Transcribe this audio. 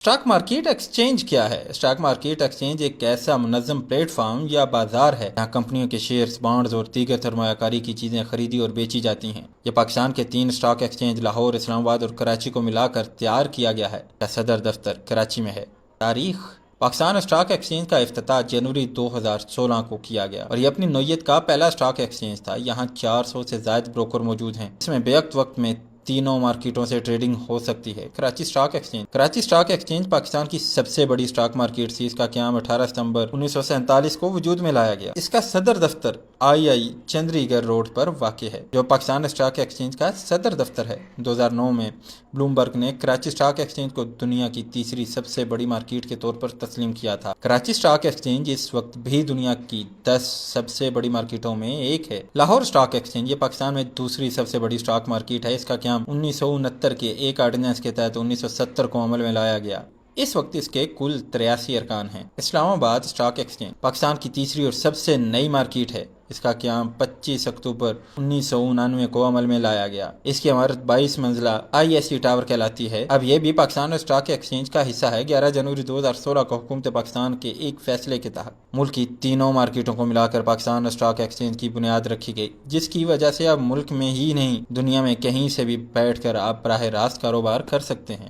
Stock market exchange کیا ہے؟ Stock market exchange ایک ایسا منظم پلیٹ فارم یا بازار ہے جہاں کمپنیوں کے شیئرز، بانڈز اور دیگر سرمایہ کاری کی چیزیں خریدی اور بیچی جاتی ہیں۔ یہ پاکستان کے 3 اسٹاک ایکسچینج لاہور، اسلام آباد اور کراچی کو ملا کر تیار کیا گیا ہے۔ صدر دفتر کراچی میں ہے۔ تاریخ: پاکستان اسٹاک ایکسچینج کا افتتاح جنوری 2016 کو کیا گیا اور یہ اپنی نوعیت کا پہلا اسٹاک ایکسچینج تھا۔ یہاں 400 سے زائد بروکر موجود ہیں۔ اس میں بیک وقت میں تینوں مارکیٹوں سے ٹریڈنگ ہو سکتی ہے۔ Karachi stock exchange Karachi stock exchange Pakistan کی سب سے بڑی اسٹاک مارکیٹ تھی۔ اس کا قیام 18 ستمبر 1947 کو وجود میں لایا گیا۔ اس کا صدر دفتر آئی چندری گڑھ روڈ پر واقع ہے، جو پاکستان اسٹاک ایکسچینج کا صدر دفتر ہے۔ 2009 میں بلومبرگ نے کراچی اسٹاک ایکسچینج کو دنیا کی تیسری سب سے بڑی مارکیٹ کے طور پر تسلیم کیا تھا۔ کراچی اسٹاک ایکسچینج اس وقت بھی دنیا کی 10 سب سے بڑی مارکیٹوں میں ایک ہے۔ لاہور اسٹاک ایکسچینج یہ پاکستان میں دوسری سب سے بڑی اسٹاک مارکیٹ ہے۔ اس کا قیام 1969 کے ایک آرڈیننس کے تحت 1970 کو عمل میں لایا گیا۔ اس وقت اس کے کل 83 ارکان ہیں۔ اسلام آباد اسٹاک ایکسچینج پاکستان کی تیسری اور سب سے نئی مارکیٹ ہے۔ اس کا قیام 25 اکتوبر 1999 کو عمل میں لایا گیا۔ اس کی عمارت 22 منزلہ ISC ٹاور کہلاتی ہے۔ اب یہ بھی پاکستان اسٹاک ایکسچینج کا حصہ ہے۔ 11 جنوری 2016 کو حکومت پاکستان کے ایک فیصلے کے تحت ملک کی تینوں مارکیٹوں کو ملا کر پاکستان اسٹاک ایکسچینج کی بنیاد رکھی گئی، جس کی وجہ سے اب ملک میں ہی نہیں، دنیا میں کہیں سے بھی بیٹھ کر آپ براہ راست کاروبار کر سکتے ہیں۔